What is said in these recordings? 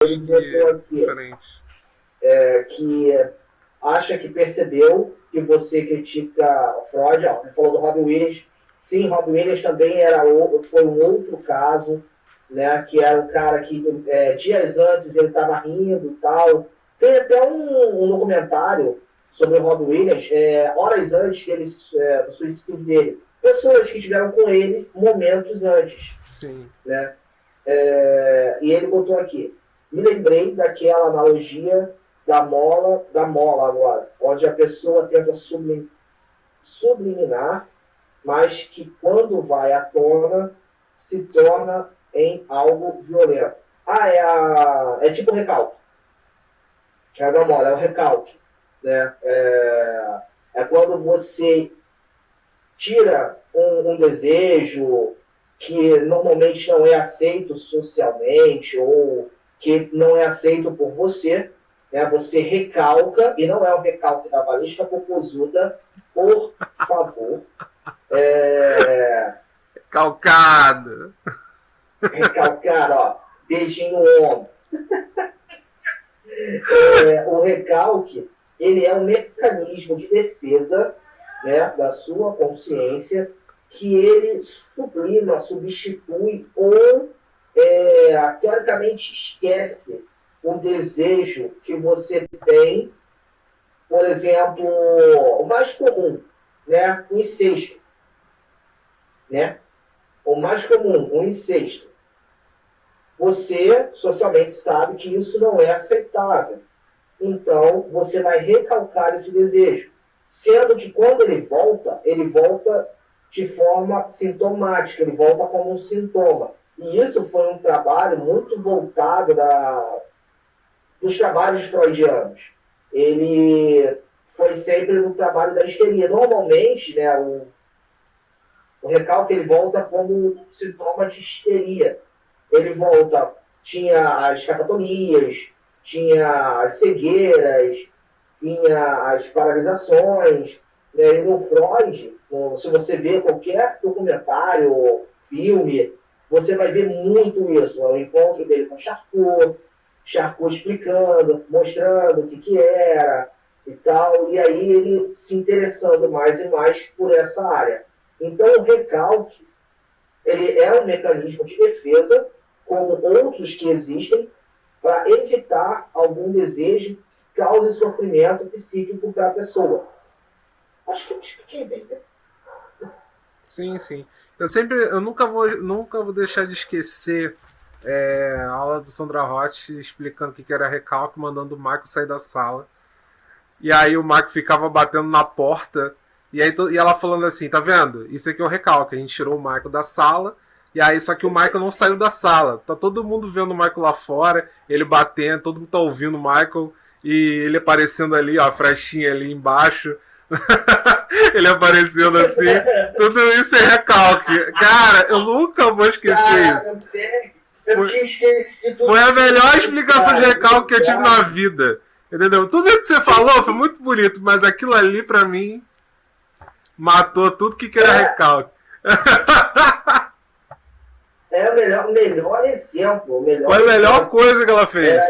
Ele botou aqui diferente. que acha que percebeu que você critica Freud. Ó, ele falou do Robin Williams. Sim, Robin Williams também foi um outro caso, né, que era um cara que dias antes ele estava rindo e tal. Tem até um documentário sobre o Robin Williams, horas antes do suicídio dele. Pessoas que tiveram com ele momentos antes. Sim. Né? E ele botou aqui: me lembrei daquela analogia da mola agora, onde a pessoa tenta subliminar, mas que quando vai à tona se torna em algo violento. É tipo recalque. É da mola, é o recalque. Né? É quando você tira um desejo que normalmente não é aceito socialmente ou que não é aceito por você, né? Você recalca, e não é o recalque da balística popozuda, por favor. Calcado. Recalcar, ó, beijinho no ombro. O recalque, ele é um mecanismo de defesa, né, da sua consciência, que ele sublima, substitui ou teoricamente esquece o desejo que você tem. Por exemplo, o mais comum, né, o incesto. Né? O mais comum, o incesto. Você socialmente sabe que isso não é aceitável. Então, você vai recalcar esse desejo. Sendo que quando ele volta de forma sintomática, ele volta como um sintoma. E isso foi um trabalho muito voltado dos trabalhos freudianos. Ele foi sempre no trabalho da histeria. Normalmente, né, o recalque ele volta como um sintoma de histeria. Ele volta, tinha as catatonias, tinha as cegueiras, tinha as paralisações. Né? E no Freud, se você vê qualquer documentário, filme, você vai ver muito isso. O encontro dele com Charcot explicando, mostrando o que era e tal, e aí ele se interessando mais e mais por essa área. Então o recalque ele é um mecanismo de defesa, como outros que existem, para evitar algum desejo que cause sofrimento psíquico para a pessoa. Acho que eu me expliquei bem, né? Sim. Eu nunca vou deixar de esquecer a aula do Sandra Roth explicando o que era recalque, mandando o Michael sair da sala. E aí o Michael ficava batendo na porta. E ela falando assim, tá vendo? Isso aqui é o recalque. A gente tirou o Michael da sala. E aí, só que o Michael não saiu da sala. Tá todo mundo vendo o Michael lá fora, ele batendo, todo mundo tá ouvindo o Michael. E ele aparecendo ali, ó, a frestinha ali embaixo. Ele aparecendo assim. Tudo isso é recalque. Cara, eu nunca vou esquecer isso. Foi a melhor explicação de recalque que eu tive na vida. Entendeu? Tudo que você falou foi muito bonito, mas aquilo ali pra mim matou tudo que era recalque. É o melhor exemplo. Foi a melhor coisa que ela fez.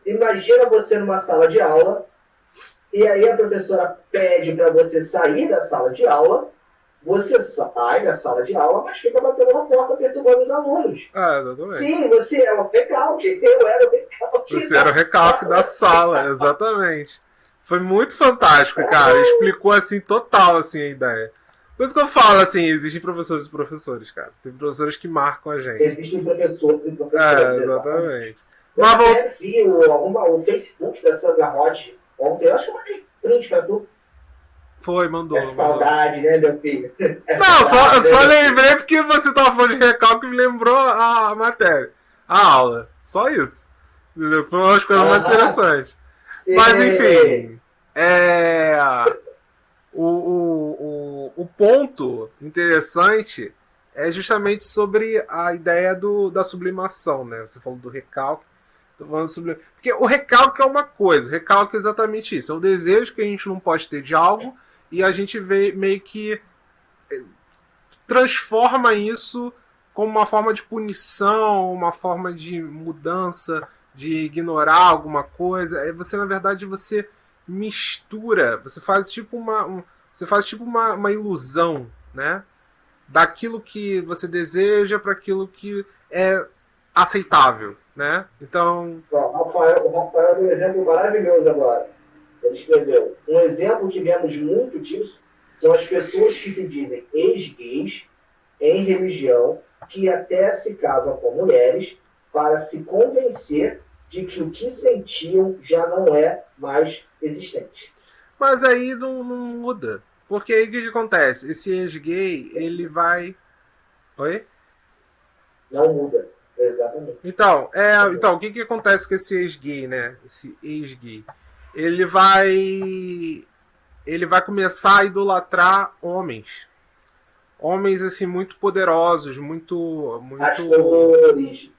Imagina você numa sala de aula, e aí a professora pede para você sair da sala de aula, você sai da sala de aula, mas fica batendo na porta perturbando os alunos. Exatamente. Sim, você é o recalque, eu era o recalque. Você era o recalque da sala, exatamente. Foi muito fantástico, cara. Explicou assim, total, assim, a ideia. Por isso que eu falo, assim, existem professores e professores, cara. Tem professores que marcam a gente. Existem professores e professores. Exatamente. Eu até vi o Facebook da Sandra Roth ontem. Eu acho que eu mandei print pra tu. Foi, mandou. É saudade, né, meu filho? Não, só lembrei porque você tava falando de recalque e me lembrou a matéria. A aula. Só isso. Entendeu? Foi uma das coisas mais interessantes. Sim. Mas, enfim. O ponto interessante é justamente sobre a ideia da sublimação, né? Você falou do recalque. Porque o recalque é uma coisa, o recalque é exatamente isso. É o desejo que a gente não pode ter de algo e a gente meio que transforma isso como uma forma de punição, uma forma de mudança, de ignorar alguma coisa. Aí você, na verdade, você mistura, você faz tipo uma ilusão, né? Daquilo que você deseja para aquilo que é aceitável, né? Então, O Rafael deu um exemplo maravilhoso agora. Ele escreveu: um exemplo que vemos muito disso são as pessoas que se dizem ex-gays em religião, que até se casam com mulheres para se convencer de que o que sentiam já não é mais existente. mas aí não muda. Porque aí o que acontece? Esse ex-gay, ele vai. Oi? Não muda. Exatamente. Então, o que acontece com esse ex-gay, né? Esse ex-gay. Ele vai. Ele vai começar a idolatrar homens. Homens, assim, muito poderosos, Pastores, bispos,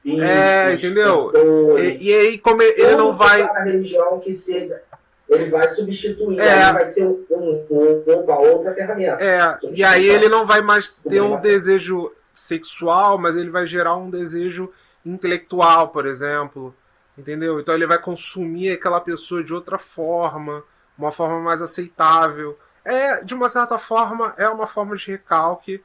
entendeu? E cantores, aí, como ele não todo que vai. está na religião que seja, ele vai substituir, aí É, vai ser uma outra ferramenta. e aí ele Substituição, não vai mais ter um sublimação. desejo sexual, mas ele vai gerar um desejo intelectual, por exemplo. Entendeu? Então ele vai consumir aquela pessoa de outra forma, uma forma mais aceitável. De uma certa forma, é uma forma de recalque,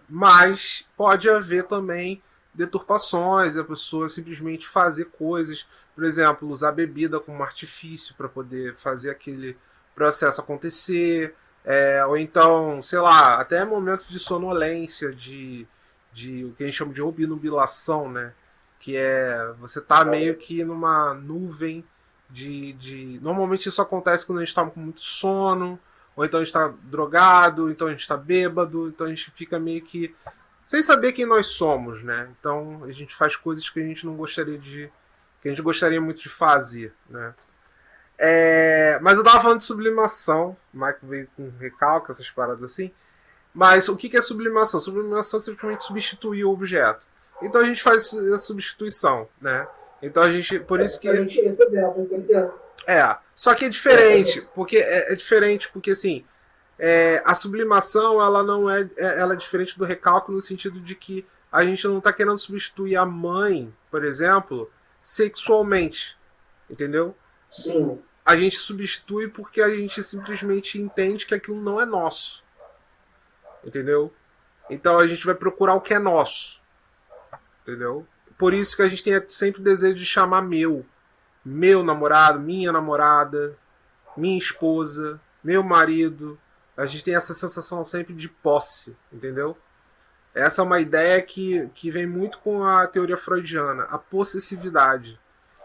mas pode haver também deturpações, a pessoa simplesmente fazer coisas, por exemplo, usar bebida como artifício para poder fazer aquele processo acontecer, ou então, sei lá, até momentos de sonolência, de o que a gente chama de obnubilação, né? Que é você tá meio que numa nuvem Normalmente isso acontece quando a gente tá com muito sono, ou então a gente tá drogado, ou então a gente tá bêbado, então a gente fica meio que sem saber quem nós somos, né? Então a gente faz coisas que a gente não gostaria de. Que a gente gostaria muito de fazer, né? Mas eu tava falando de sublimação, o Mike veio com recalque, essas paradas assim. Mas o que é sublimação? Sublimação é simplesmente substituir o objeto. Então a gente faz essa substituição, né? Então a gente. Por É isso que. exatamente esse exemplo, entendeu? Só que é diferente, porque é diferente, porque assim. A sublimação ela não ela é diferente do recalque no sentido de que a gente não está querendo substituir a mãe, por exemplo, sexualmente, entendeu? Sim. A gente substitui porque a gente simplesmente entende que aquilo não é nosso, entendeu? Então a gente vai procurar o que é nosso, entendeu? Por isso que a gente tem sempre o desejo de chamar meu namorado, minha namorada, minha esposa, meu marido. A gente tem essa sensação sempre de posse, entendeu? Essa é uma ideia que vem muito com a teoria freudiana, a possessividade.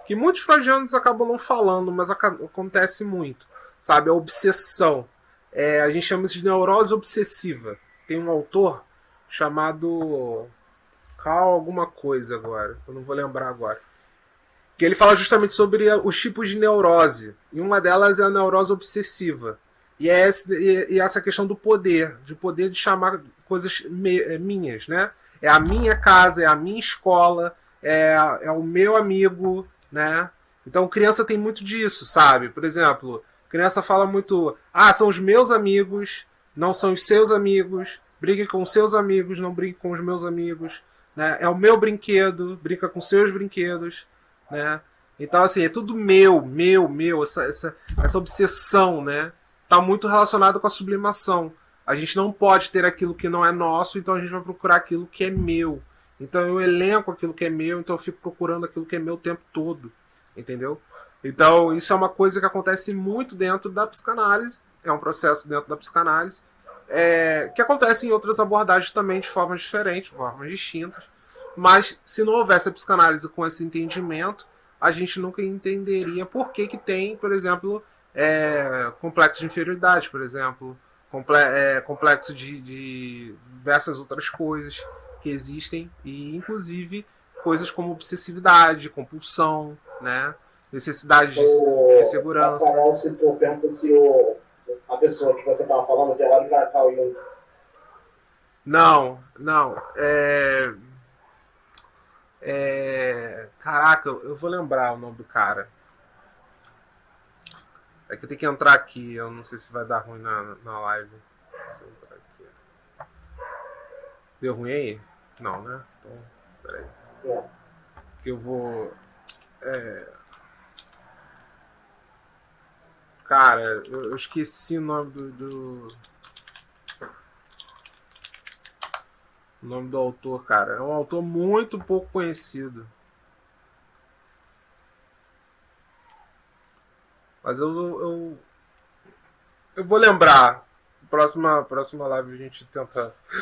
Que muitos freudianos acabam não falando, mas acontece muito, sabe? A obsessão. A gente chama isso de neurose obsessiva. Tem um autor chamado Carl alguma coisa agora, eu não vou lembrar agora, que ele fala justamente sobre os tipos de neurose. E uma delas é a neurose obsessiva. E essa questão do poder, de poder de chamar coisas minhas, né? É a minha casa, é a minha escola, é o meu amigo, né? Então criança tem muito disso, sabe? Por exemplo, criança fala muito, são os meus amigos, não são os seus amigos, brigue com os seus amigos, não brigue com os meus amigos, né? É o meu brinquedo, brinca com seus brinquedos, né? Então, assim, é tudo meu, essa obsessão, né? Tá muito relacionado com a sublimação. A gente não pode ter aquilo que não é nosso, então a gente vai procurar aquilo que é meu. Então eu elenco aquilo que é meu, então eu fico procurando aquilo que é meu o tempo todo, entendeu? Então isso é uma coisa que acontece muito dentro da psicanálise, é um processo dentro da psicanálise, que acontece em outras abordagens também de formas diferentes, formas distintas. Mas se não houvesse a psicanálise com esse entendimento, a gente nunca entenderia por que tem, por exemplo, complexo de inferioridade, por exemplo, complexo de diversas outras coisas que existem, e inclusive coisas como obsessividade, compulsão, né? Necessidade de segurança. Rafael citou, perguntou se a pessoa que você estava falando, Geraldo Carl Jung. Não. Caraca, eu vou lembrar o nome do cara. É que eu tenho que entrar aqui, eu não sei se vai dar ruim na live. Deixa eu entrar aqui. Deu ruim aí? Não, né? Então, peraí. É. Que eu vou. Cara, eu esqueci o nome o nome do autor, cara. É um autor muito pouco conhecido. Mas eu vou lembrar. Próxima live a gente tenta